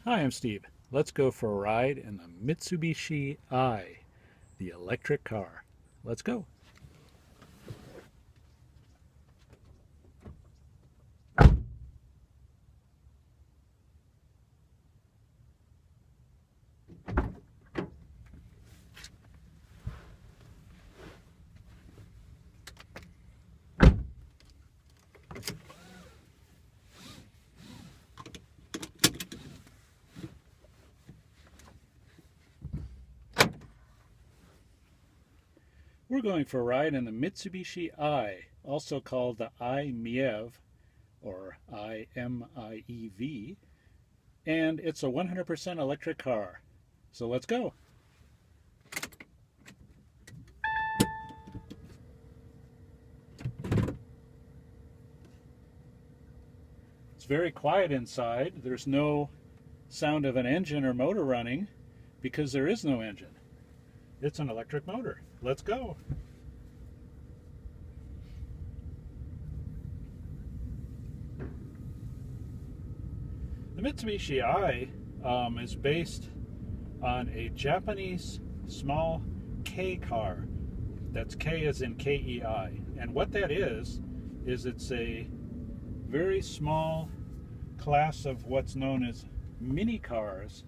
Hi, I'm Steve. Let's go for a ride in the Mitsubishi the electric car. Let's go. We're going for a ride in the Mitsubishi also called the i-MiEV or i-MiEV, and it's a 100% electric car. So let's go. It's very quiet inside. There's no sound of an engine or motor running because there is no engine. It's an electric motor. Let's go. The Mitsubishi is based on a Japanese small K car. That's K as in K-E-I. And what that is it's a very small class of what's known as mini cars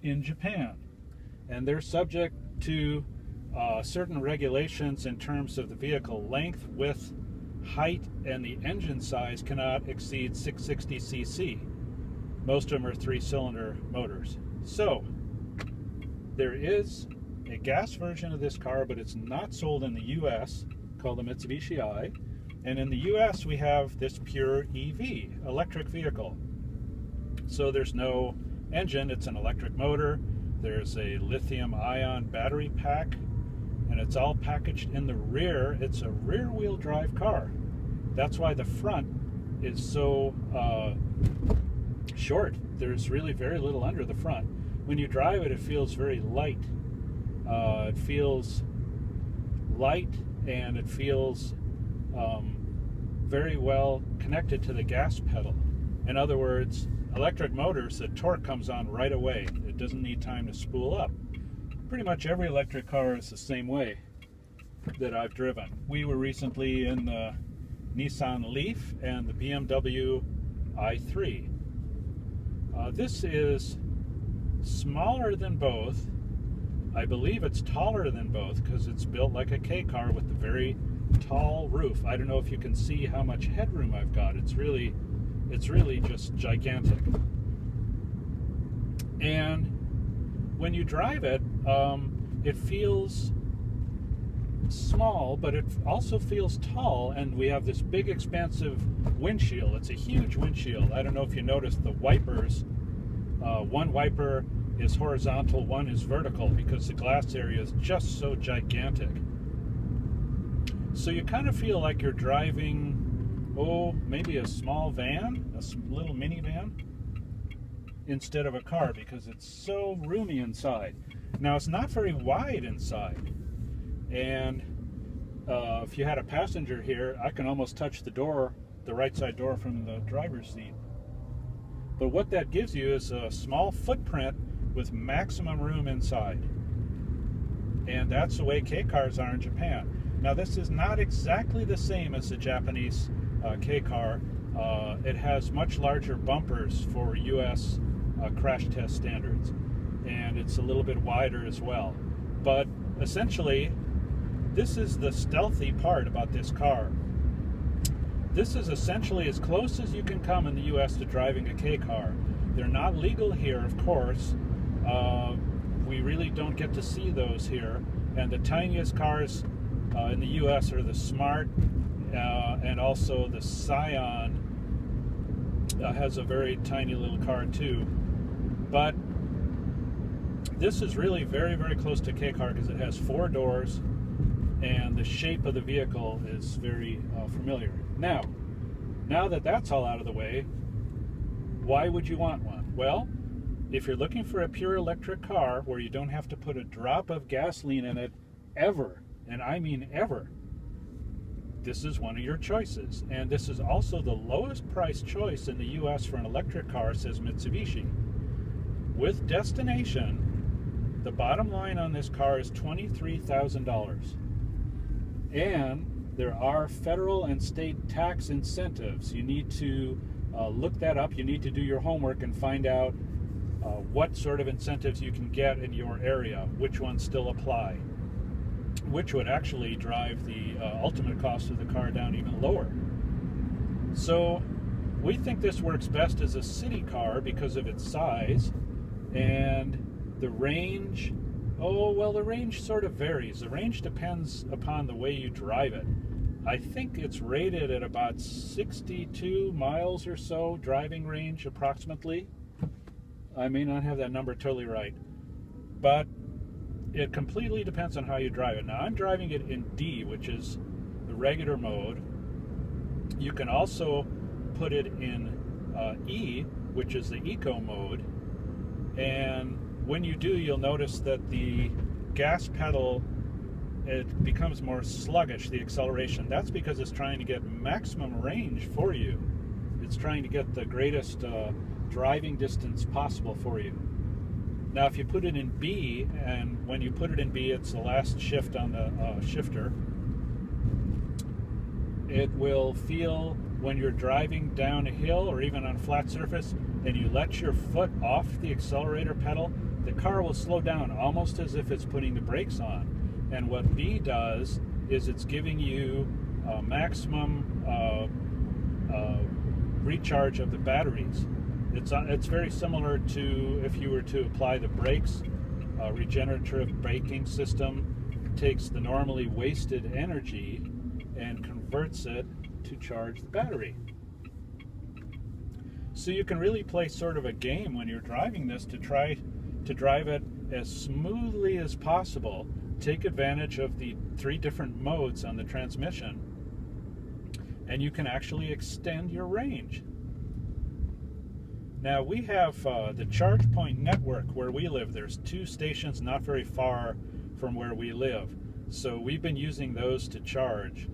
in Japan. And they're subject to certain regulations in terms of the vehicle length, width, height, and the engine size cannot exceed 660 cc. Most of them are 3-cylinder motors. So there is a gas version of this car, but it's not sold in the US, called the Mitsubishi i. And in the US we have this pure EV, electric vehicle. So there's no engine, it's an electric motor. There's a lithium-ion battery pack, and it's all packaged in the rear. It's a rear-wheel drive car. That's why the front is so short. There's really very little under the front. When you drive it, it feels very light. It feels light, and it feels very well connected to the gas pedal. In other words, electric motors, the torque comes on right away. It doesn't need time to spool up. Pretty much every electric car is the same way that I've driven. We were recently in the Nissan Leaf and the BMW i3. This is smaller than both. I believe it's taller than both because it's built like a K car with a very tall roof. I don't know if you can see how much headroom I've got. It's really just gigantic. And when you drive it, it feels small, but it also feels tall, and we have this big expansive windshield. It's a huge windshield. I don't know if you noticed the wipers. One wiper is horizontal, one is vertical, because the glass area is just so gigantic. So you kind of feel like you're driving, maybe a small van, a little minivan, instead of a car, because it's so roomy inside. Now, it's not very wide inside, and if you had a passenger here, I can almost touch the door, the right side door from the driver's seat. But what that gives you is a small footprint with maximum room inside. And that's the way K cars are in Japan. Now, this is not exactly the same as the Japanese K car. It has much larger bumpers for US crash test standards, and it's a little bit wider as well. But essentially, this is the stealthy part about this car. This is essentially as close as you can come in the US to driving a K car. They're not legal here, of course. We really don't get to see those here. And the tiniest cars in the US are the Smart, and also the Scion has a very tiny little car too. But this is really very, very close to K car because it has 4 doors, and the shape of the vehicle is very familiar. Now that that's all out of the way, why would you want one? Well, if you're looking for a pure electric car where you don't have to put a drop of gasoline in it ever, and I mean ever, this is one of your choices. And this is also the lowest price choice in the US for an electric car, says Mitsubishi. with destination, the bottom line on this car is $23,000. And there are federal and state tax incentives. You need to look that up. You need to do your homework and find out what sort of incentives you can get in your area, which ones still apply, which would actually drive the ultimate cost of the car down even lower. So we think this works best as a city car because of its size, and the range, oh, well, the range sort of varies. The range depends upon the way you drive it. I think it's rated at about 62 miles or so driving range approximately. I may not have that number totally right, but it completely depends on how you drive it. Now, I'm driving it in D, which is the regular mode. You can also put it in E, which is the eco mode, and when you do, you'll notice that the gas pedal, it becomes more sluggish, the acceleration. That's because it's trying to get maximum range for you. It's trying to get the greatest driving distance possible for you. Now, if you put it in B, and when you put it in B, it's the last shift on the shifter, it will feel when you're driving down a hill or even on a flat surface and you let your foot off the accelerator pedal, the car will slow down almost as if it's putting the brakes on. And what B does is it's giving you a maximum recharge of the batteries. It's very similar to if you were to apply the brakes. Regenerative braking system takes the normally wasted energy and converts it to charge the battery. So you can really play sort of a game when you're driving this to try to drive it as smoothly as possible. Take advantage of the 3 different modes on the transmission, and you can actually extend your range. Now, we have the charge point network where we live. There's 2 stations not very far from where we live, so we've been using those to charge.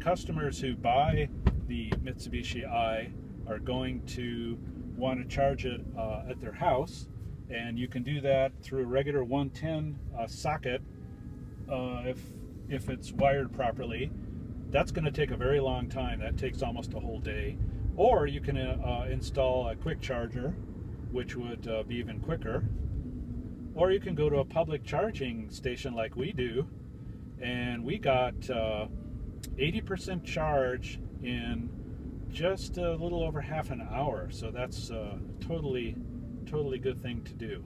Customers who buy the Mitsubishi i are going to want to charge it at their house, and you can do that through a regular 110 socket if it's wired properly. That's going to take a very long time. That takes almost a whole day. Or you can install a quick charger, which would be even quicker. Or you can go to a public charging station like we do, and we got 80% charge in just a little over half an hour. So that's a totally good thing to do.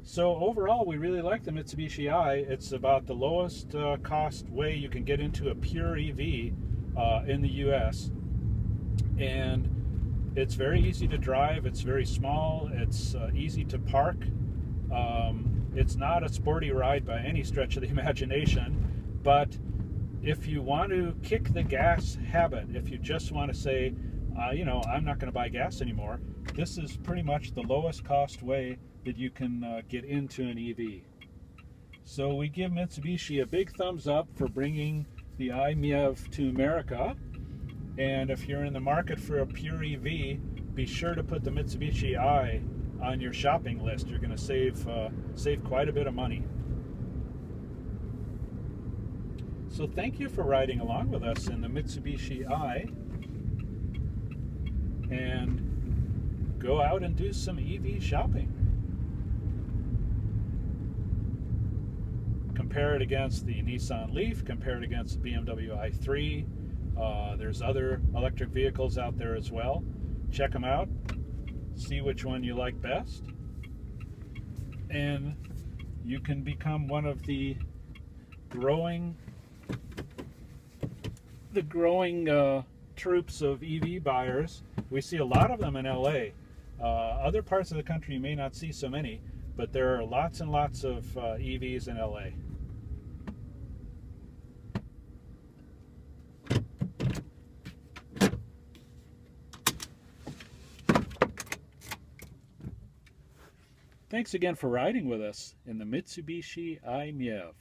So overall, we really like the Mitsubishi i. It's about the lowest cost way you can get into a pure EV in the US. And it's very easy to drive. It's very small. It's easy to park. It's not a sporty ride by any stretch of the imagination, but if you want to kick the gas habit, if you just want to say, I'm not going to buy gas anymore, this is pretty much the lowest cost way that you can get into an EV. So we give Mitsubishi a big thumbs up for bringing the i-MiEV to America. And if you're in the market for a pure EV, be sure to put the Mitsubishi i on your shopping list. You're going to save quite a bit of money. So thank you for riding along with us in the Mitsubishi i, and go out and do some EV shopping. Compare it against the Nissan Leaf, compare it against the BMW i3. There's other electric vehicles out there as well. Check them out, see which one you like best, and you can become one of the growing troops of EV buyers. We see a lot of them in LA. Other parts of the country you may not see so many, but there are lots and lots of EVs in LA. Thanks again for riding with us in the Mitsubishi i-MiEV.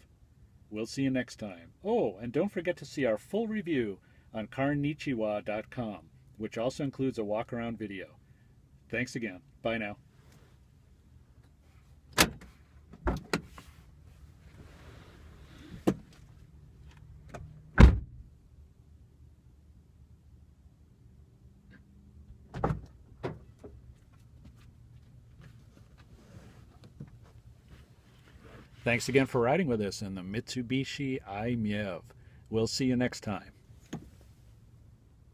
We'll see you next time. Oh, and don't forget to see our full review on CarNichiWa.com, which also includes a walk-around video. Thanks again. Bye now. Thanks again for riding with us in the Mitsubishi i-MiEV. We'll see you next time.